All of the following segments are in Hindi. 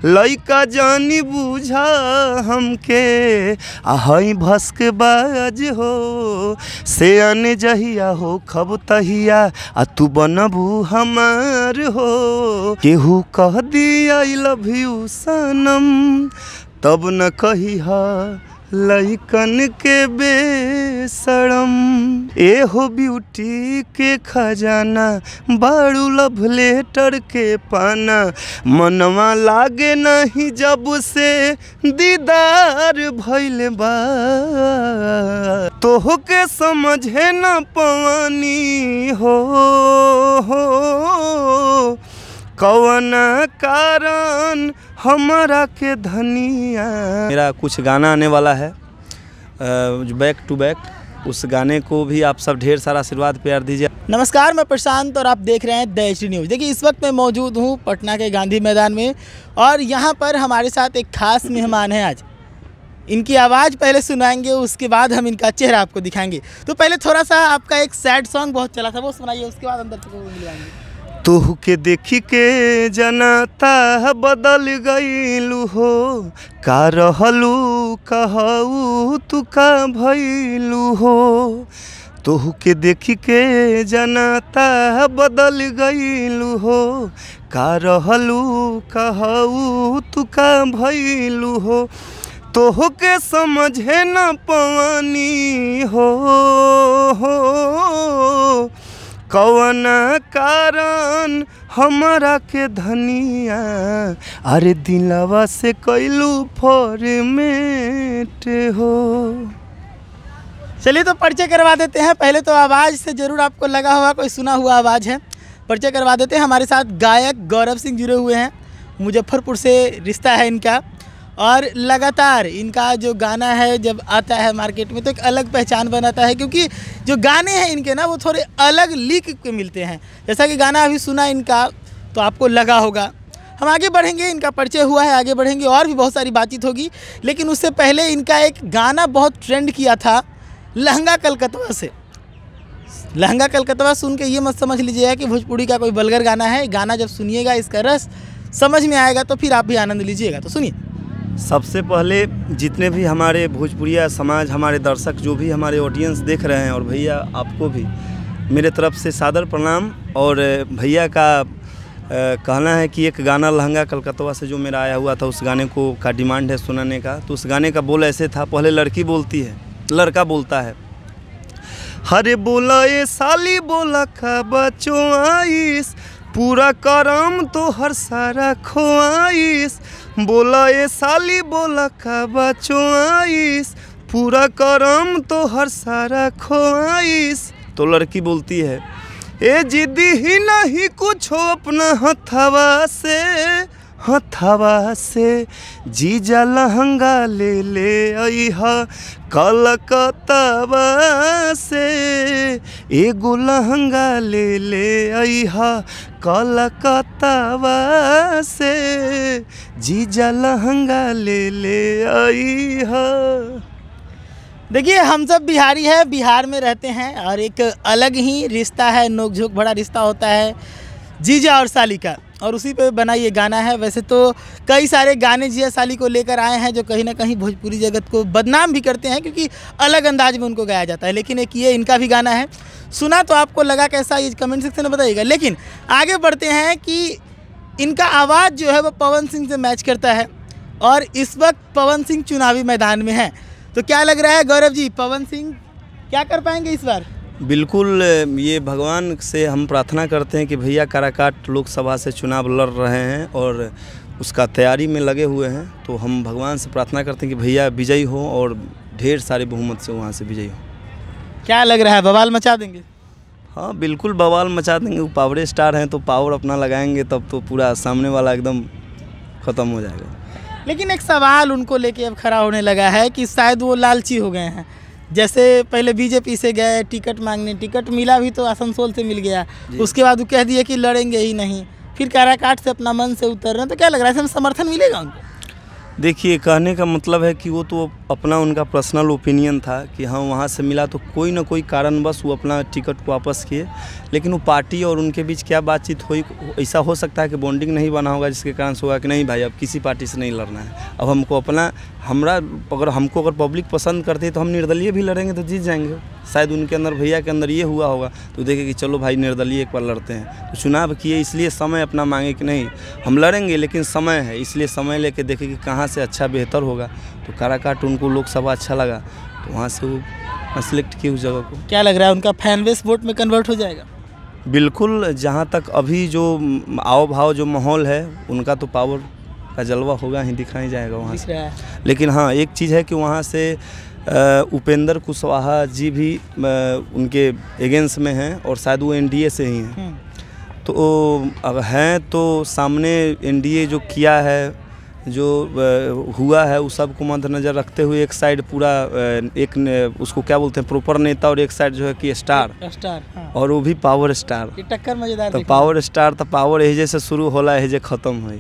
लइका जानी बूझा हमके आहई भस्क बाज हो से अन जहिया हो खब तहिया आ तू बनबू हमार हो केहू कह दी आई लव यू सनम तब न कही हा लइकन के बेसरम ए हो ब्यूटी के खजाना बारू लव लेटर के पाना मनवा लागे नहीं जब से दीदार भइल बा तोह के समझे न पवानी हो कौन कारण हमारा के धनिया। मेरा कुछ गाना आने वाला है बैक टू बैक, उस गाने को भी आप सब ढेर सारा आशीर्वाद प्यार दीजिए। नमस्कार, मैं प्रशांत और आप देख रहे हैं द HD न्यूज़। देखिए इस वक्त मैं मौजूद हूँ पटना के गांधी मैदान में और यहाँ पर हमारे साथ एक खास मेहमान है। आज इनकी आवाज़ पहले सुनाएंगे, उसके बाद हम इनका चेहरा आपको दिखाएंगे। तो पहले थोड़ा सा आपका एक सैड सॉन्ग बहुत चला था वो सुनाइए, उसके बाद अंदर को मिलवाएंगे। तोह के देखी के जनता बदल गईलू हो का रहलू कहू तू का भइलू हो तोह के देखी के जनता बदल गईलू हो का रहलू कहू तू का भइलू हो तोह के समझे न पवानी हो कौन कारण हमारा के धनिया अरे दिलवा से कैलू फॉर्मेट हो। चलिए तो परिचय करवा देते हैं। पहले तो आवाज़ से ज़रूर आपको लगा होगा कोई सुना हुआ आवाज़ है। परिचय करवा देते हैं। हमारे साथ गायक गौरव सिंह जुड़े हुए हैं, मुजफ्फरपुर से रिश्ता है इनका और लगातार इनका जो गाना है जब आता है मार्केट में तो एक अलग पहचान बनाता है, क्योंकि जो गाने हैं इनके ना वो थोड़े अलग लीक के मिलते हैं। जैसा कि गाना अभी सुना इनका तो आपको लगा होगा। हम आगे बढ़ेंगे, इनका परिचय हुआ है, आगे बढ़ेंगे और भी बहुत सारी बातचीत होगी। लेकिन उससे पहले इनका एक गाना बहुत ट्रेंड किया था लहंगा कलकतवा से। लहंगा कलकतवा सुन के ये मत समझ लीजिएगा कि भोजपुरी का कोई वल्गर गाना है। गाना जब सुनिएगा इसका रस समझ में आएगा तो फिर आप भी आनंद लीजिएगा। तो सुनिए। सबसे पहले जितने भी हमारे भोजपुरिया समाज, हमारे दर्शक, जो भी हमारे ऑडियंस देख रहे हैं, और भैया आपको भी मेरे तरफ से सादर प्रणाम। और भैया का कहना है कि एक गाना लहंगा कलकतवा से जो मेरा आया हुआ था उस गाने को का डिमांड है सुनाने का। तो उस गाने का बोल ऐसे था, पहले लड़की बोलती है, लड़का बोलता है, हरे बोला ये साली बोला का बच्चों आइस पूरा करम तो हर सारा खोआइस बोला ये साली बोला का बच्चों आइस पूरा करम तो हर सारा खोआइस। तो लड़की बोलती है ए जिद्दी ही नहीं कुछ अपना हथवा से जीजा लहंगा ले अइहा कलकतवा से एगो लहंगा ले अइहा कलकतवा से जीजा लहंगा ले अइहा। देखिए हम सब बिहारी है, बिहार में रहते हैं और एक अलग ही रिश्ता है, नोक-झोंक भरा रिश्ता होता है जीजा और साली का, और उसी पे बना ये गाना है। वैसे तो कई सारे गाने जीजा साली को लेकर आए हैं जो कहीं ना कहीं भोजपुरी जगत को बदनाम भी करते हैं, क्योंकि अलग अंदाज में उनको गाया जाता है। लेकिन एक ये इनका भी गाना है, सुना तो आपको लगा कैसा, ये कमेंट सेक्शन में बताइएगा। लेकिन आगे बढ़ते हैं कि इनका आवाज़ जो है वो पवन सिंह से मैच करता है और इस वक्त पवन सिंह चुनावी मैदान में हैं। तो क्या लग रहा है गौरव जी, पवन सिंह क्या कर पाएंगे इस बार? बिल्कुल, ये भगवान से हम प्रार्थना करते हैं कि भैया काराकाट लोकसभा से चुनाव लड़ रहे हैं और उसका तैयारी में लगे हुए हैं। तो हम भगवान से प्रार्थना करते हैं कि भैया विजयी हो और ढेर सारे बहुमत से वहाँ से विजयी हो। क्या लग रहा है, बवाल मचा देंगे? हाँ बिल्कुल बवाल मचा देंगे। वो पावर स्टार हैं तो पावर अपना लगाएंगे तब तो पूरा सामने वाला एकदम ख़त्म हो जाएगा। लेकिन एक सवाल उनको लेके अब खड़ा होने लगा है कि शायद वो लालची हो गए हैं। जैसे पहले बीजेपी से गए टिकट मांगने, टिकट मिला भी तो आसनसोल से मिल गया, उसके बाद वो कह दिए कि लड़ेंगे ही नहीं, फिर काराकाट से अपना मन से उतर रहे हैं। तो क्या लग रहा है, समर्थन मिलेगा उनको? देखिए, कहने का मतलब है कि वो तो अपना उनका पर्सनल ओपिनियन था कि हाँ वहाँ से मिला, तो कोई ना कोई कारणवश वो अपना टिकट को वापस किए। लेकिन वो पार्टी और उनके बीच क्या बातचीत हुई, ऐसा हो सकता है कि बॉन्डिंग नहीं बना होगा, जिसके कारण से होगा कि नहीं भाई अब किसी पार्टी से नहीं लड़ना है, अब हमको अपना अगर पब्लिक पसंद करती है तो हम निर्दलीय भी लड़ेंगे तो जीत जाएंगे। शायद उनके अंदर, भैया के अंदर ये हुआ होगा, तो देखे कि चलो भाई निर्दलीय एक बार लड़ते हैं। तो चुनाव किए इसलिए समय अपना मांगे कि नहीं हम लड़ेंगे, लेकिन समय है, इसलिए समय लेके देखे कि कहाँ से अच्छा बेहतर होगा। तो काराकाट उनको लोकसभा अच्छा लगा, तो वहाँ से वो सेलेक्ट किए उस जगह को। क्या लग रहा है उनका फैन बेस वोट में कन्वर्ट हो जाएगा? बिल्कुल, जहाँ तक अभी जो आओ भाव जो माहौल है, उनका तो पावर का जलवा होगा ही, दिखाई जाएगा वहाँ से। लेकिन हाँ एक चीज़ है कि वहाँ से उपेंद्र कुशवाहा जी भी उनके एगेंस्ट में हैं और शायद वो एनडीए से ही हैं। तो अब हैं तो सामने एनडीए जो किया है, जो हुआ है, उस सब को मद्देनज़र रखते हुए एक साइड पूरा एक उसको क्या बोलते हैं प्रॉपर नेता, और एक साइड जो है कि स्टार हाँ। और वो भी पावर स्टार, टक्कर मजेदार। तो पावर स्टार तो पावर एजे से शुरू होला एजे ख़त्म हो।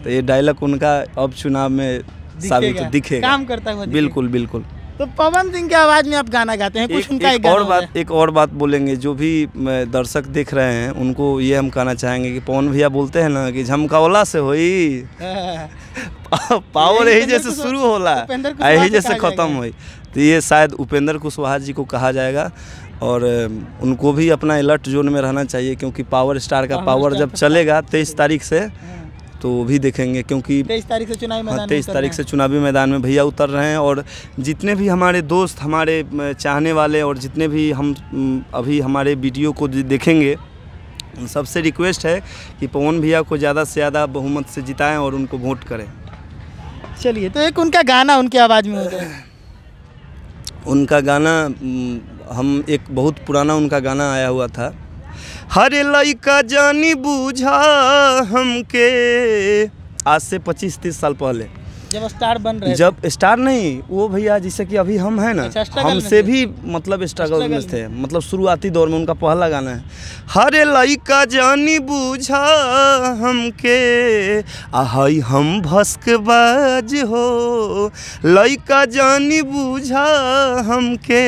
तो ये डायलॉग उनका अब चुनाव में साबित दिखेगा, काम करता है। बिल्कुल बिल्कुल। तो पवन सिंह की आवाज़ में आप गाना गाते हैं, कुछ उनका एक और बात बोलेंगे, जो भी दर्शक देख रहे हैं उनको ये हम कहना चाहेंगे कि पवन भैया बोलते हैं ना कि झमकावला से होई पावर यही जैसे शुरू होला यही जैसे ख़त्म हुई। तो ये शायद उपेंद्र कुशवाहा जी को कहा जाएगा, और उनको भी अपना अलर्ट जोन में रहना चाहिए, क्योंकि पावर स्टार का पावर जब चलेगा 23 तारीख से, तो वो भी देखेंगे, क्योंकि 23 तारीख से चुनावी मैदान 23 तारीख से चुनावी मैदान में भैया उतर रहे हैं। और जितने भी हमारे दोस्त, हमारे चाहने वाले, और जितने भी हम अभी हमारे वीडियो को देखेंगे, सबसे रिक्वेस्ट है कि पवन भैया को ज़्यादा से ज़्यादा बहुमत से जिताएं और उनको वोट करें। चलिए, तो एक उनका गाना उनकी आवाज़ में हो जाए। उनका गाना, हम एक बहुत पुराना उनका गाना आया हुआ था, हरे लइका जानी बूझा हमके, आज से 25-30 साल पहले, जब स्टार बन रहे, जब स्टार नहीं वो भैया, जैसे कि अभी हम हैं ना, हमसे भी मतलब स्ट्रगल में थे, मतलब शुरुआती दौर में उनका पहला गाना है, हरे लइका जानी बूझा हमके, आहई हम भस्कबाज हो, लइका जानी बूझा हमके,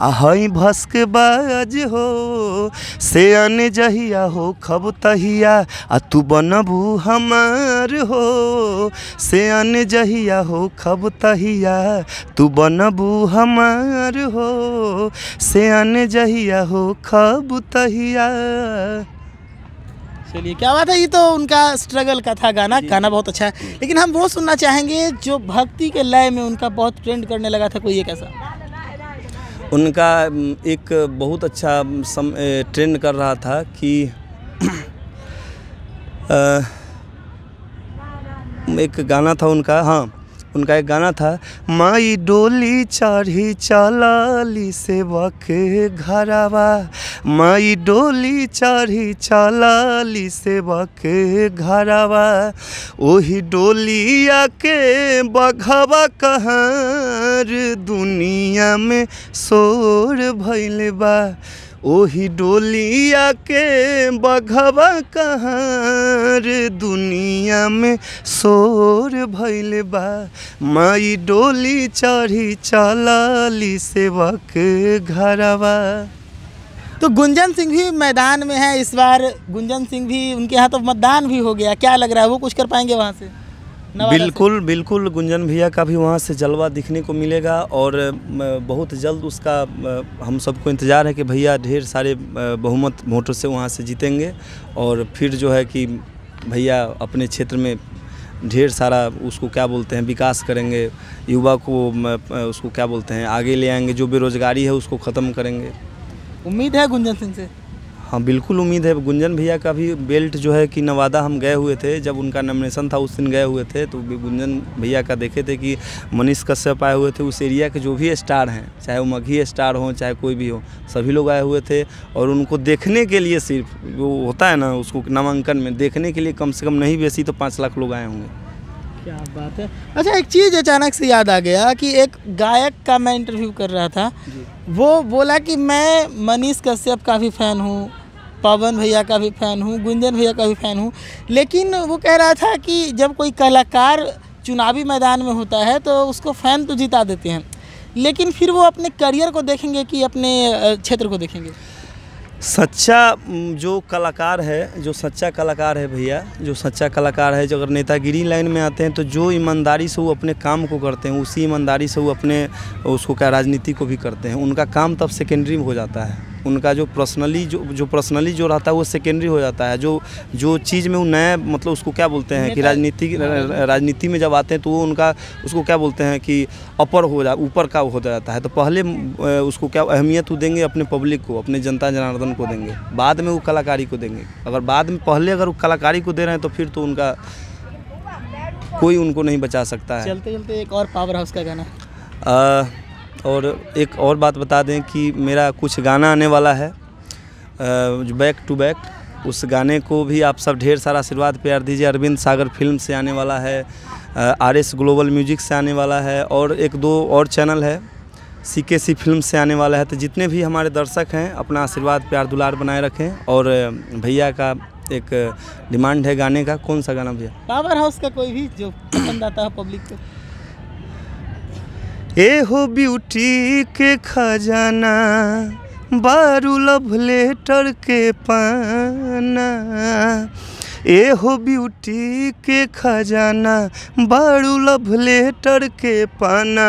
आहई भस्कबाज हो, से अन जहिया हो खब तहिया, आ तू बनबू हमार हो, से अन जहिया हो खब तहिया, तू बनबू हमार हो, से अन जहिया हो खब तहिया। चलिए, क्या बात है, ये तो उनका स्ट्रगल का था गाना बहुत अच्छा है। लेकिन हम वो सुनना चाहेंगे जो भक्ति के लय में उनका बहुत ट्रेंड करने लगा था, कोई एक ऐसा? उनका एक बहुत अच्छा ट्रेंड कर रहा था कि एक गाना था उनका, हाँ उनका एक गाना था, माई डोली चढ़ी चलाली सेवा के घरवा, माई डोली चढ़ी चलाली सेवा के घरवा, ओही डोलिया के बघवा कहार दुनिया में शोर भइल बा, ओही डोलिया के बघवा कहार दुनिया में शोर भइल बा, माई डोली चढ़ी चलाली सेवा के घरवा। तो गुंजन सिंह भी मैदान में है इस बार, गुंजन सिंह भी, उनके यहाँ तो मतदान भी हो गया, क्या लग रहा है वो कुछ कर पाएंगे वहाँ से? बिल्कुल बिल्कुल, गुंजन भैया का भी वहाँ से जलवा दिखने को मिलेगा, और बहुत जल्द उसका हम सबको इंतज़ार है कि भैया ढेर सारे बहुमत वोटों से वहाँ से जीतेंगे, और फिर जो है कि भैया अपने क्षेत्र में ढेर सारा उसको क्या बोलते हैं विकास करेंगे, युवा को उसको क्या बोलते हैं आगे ले आएंगे, जो बेरोजगारी है उसको ख़त्म करेंगे। उम्मीद है गुंजन सिंह से? हाँ बिल्कुल उम्मीद है। गुंजन भैया का भी बेल्ट जो है कि नवादा हम गए हुए थे, जब उनका नॉमिनेशन था उस दिन गए हुए थे, तो गुंजन भैया का देखे थे कि मनीष कश्यप आए हुए थे, उस एरिया के जो भी स्टार हैं, चाहे वो मघी स्टार हो चाहे कोई भी हो, सभी लोग आए हुए थे, और उनको देखने के लिए, सिर्फ वो होता है ना उसको नामांकन में देखने के लिए कम से कम नहीं बेसी तो 5 लाख लोग आए होंगे। क्या बात है। अच्छा, एक चीज़ अचानक से याद आ गया कि एक गायक का मैं इंटरव्यू कर रहा था, वो बोला कि मैं मनीष कश्यप का भी फ़ैन हूँ, पवन भैया का भी फ़ैन हूँ, गुंजन भैया का भी फ़ैन हूँ, लेकिन वो कह रहा था कि जब कोई कलाकार चुनावी मैदान में होता है तो उसको फ़ैन तो जिता देते हैं, लेकिन फिर वो अपने करियर को देखेंगे कि अपने क्षेत्र को देखेंगे? सच्चा जो कलाकार है, जो सच्चा कलाकार है भैया, जो सच्चा कलाकार है, जो अगर नेतागिरी लाइन में आते हैं तो जो ईमानदारी से वो अपने काम को करते हैं, उसी ईमानदारी से वो अपने उसको क्या राजनीति को भी करते हैं। उनका काम तब सेकेंडरी हो जाता है, उनका जो पर्सनली जो रहता है वो सेकेंडरी हो जाता है। जो चीज़ में वो नया मतलब उसको क्या बोलते हैं कि राजनीति में जब आते हैं तो वो उनका उसको क्या बोलते हैं कि ऊपर का हो जाता है। तो पहले उसको क्या अहमियत वो देंगे अपने पब्लिक को, अपने जनता जनार्दन को देंगे, बाद में वो कलाकारी को देंगे। अगर बाद में पहले अगर वो कलाकारी को दे रहे हैं तो फिर तो उनका कोई उनको नहीं बचा सकता है। चलते चलते एक और पावर हाउस का गाना। और एक और बात बता दें कि मेरा कुछ गाना आने वाला है जो बैक टू बैक, उस गाने को भी आप सब ढेर सारा आशीर्वाद प्यार दीजिए। अरविंद सागर फिल्म से आने वाला है, RS ग्लोबल म्यूजिक से आने वाला है, और एक दो और चैनल है, CKC फिल्म से आने वाला है। तो जितने भी हमारे दर्शक हैं अपना आशीर्वाद प्यार दुलार बनाए रखें। और भैया का एक डिमांड है गाने का। कौन सा गाना भैया? पावर हाउस का कोई भी जो पसंद आता है पब्लिक को। ए हो ब्यूटी के खजाना, बारू लव लेटर के पाना, ए हो ब्यूटी के खजाना, बारू लव लेटर के पाना,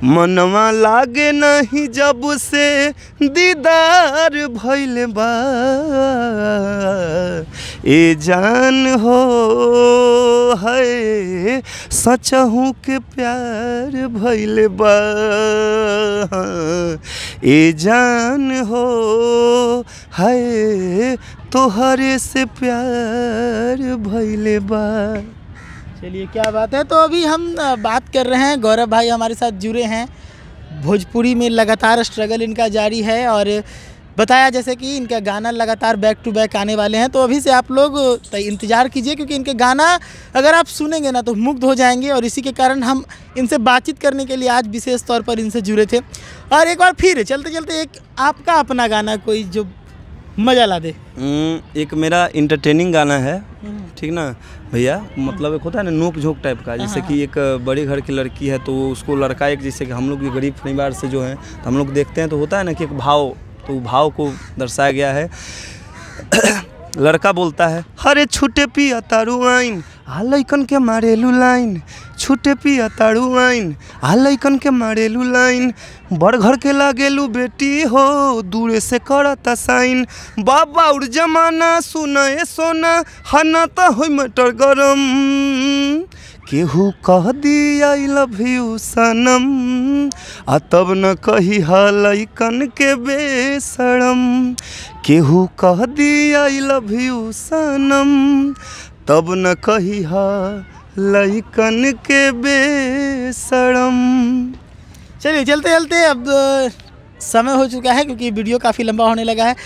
मनवा लागे नहीं जब से दीदार भइल बा, ए जान हो है सचहू के प्यार भइल बा, ए जान हो है तोहरे से प्यार भइले बा। चलिए क्या बात है। तो अभी हम बात कर रहे हैं, गौरव भाई हमारे साथ जुड़े हैं। भोजपुरी में लगातार स्ट्रगल इनका जारी है और बताया जैसे कि इनका गाना लगातार बैक टू बैक आने वाले हैं। तो अभी से आप लोग इंतज़ार कीजिए, क्योंकि इनके गाना अगर आप सुनेंगे ना तो मुग्ध हो जाएंगे। और इसी के कारण हम इनसे बातचीत करने के लिए आज विशेष तौर पर इनसे जुड़े थे। और एक बार फिर चलते चलते एक आपका अपना गाना कोई जो मज़ा ला दे। एक मेरा इंटरटेनिंग गाना है, ठीक ना भैया, मतलब एक होता है ना नोक झोंक टाइप का। जैसे कि एक बड़े घर की लड़की है तो उसको लड़का एक, जैसे कि हम लोग गरीब परिवार से जो है तो हम लोग देखते हैं तो होता है ना कि एक भाव, तो भाव को दर्शाया गया है। लड़का बोलता है, हरे छूटे पिया तारू आइन, आ लइकन के मारेलू लाइन, छूटे पिया तारू आइन, आ लइकन के मारेलू लाइन, बड़ घर के लागेलू बेटी हो, दूरे से करता साइन, बाबा उड़ जमाना सुनाए सोना, हना तो हो मटर गरम, केहू कह दी आई लव यू सनम, आ तब न कही लइकन के बेशरम, केहू कह दी आई लव यू सनम, तब न कही लइकन के बेशरम। चलिए चलते चलते अब समय हो चुका है, क्योंकि वीडियो काफ़ी लंबा होने लगा है।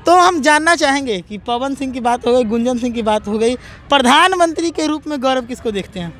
तो हम जानना चाहेंगे कि पवन सिंह की बात हो गई, गुंजन सिंह की बात हो गई, प्रधानमंत्री के रूप में गौरव किसको देखते हैं?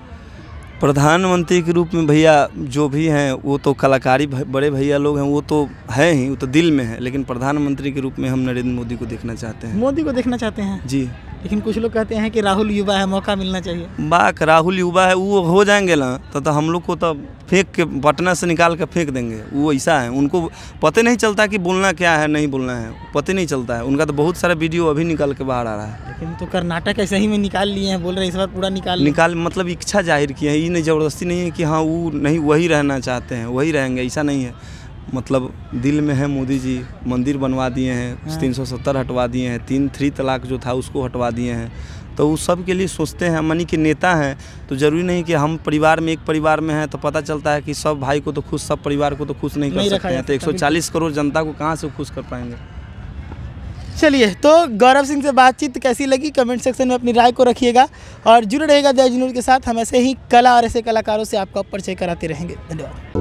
प्रधानमंत्री के रूप में भैया जो भी हैं वो तो कलाकारी बड़े भैया लोग हैं, वो तो है ही, वो तो दिल में है। लेकिन प्रधानमंत्री के रूप में हम नरेंद्र मोदी को देखना चाहते हैं। मोदी को देखना चाहते हैं जी। लेकिन कुछ लोग कहते हैं कि राहुल युवा है, मौका मिलना चाहिए। बाक राहुल युवा है, वो हो जाएंगे ना तो हम लोग को तो फेंक के पटना से निकाल के फेंक देंगे। वो ऐसा है, उनको पता नहीं चलता कि बोलना क्या है नहीं बोलना है, पता नहीं चलता है उनका। तो बहुत सारा वीडियो अभी निकल के बाहर आ रहा है। लेकिन तो कर्नाटक ऐसे ही में निकाल लिए हैं, बोल रहे इस बार पूरा निकाल मतलब इच्छा जाहिर की है, ये नहीं ज़बरदस्ती नहीं है कि हाँ वो नहीं वही रहना चाहते हैं वही रहेंगे, ऐसा नहीं है। मतलब दिल में है मोदी जी, मंदिर बनवा दिए हैं, 370 हटवा दिए हैं, 3 तलाक जो था उसको हटवा दिए हैं। तो वो सब के लिए सोचते हैं, मनी के नेता हैं। तो ज़रूरी नहीं कि हम परिवार में एक परिवार में हैं तो पता चलता है कि सब भाई को तो खुश, सब परिवार को तो खुश नहीं कर सकते हैं। तो 140 करोड़ जनता को कहाँ से खुश कर पाएंगे। चलिए, तो गौरव सिंह से बातचीत कैसी लगी कमेंट सेक्शन में अपनी राय को रखिएगा और जुड़े रहेगा द एज न्यूज़ के साथ। हम ऐसे ही कला और ऐसे कलाकारों से आपका परिचय कराते रहेंगे। धन्यवाद।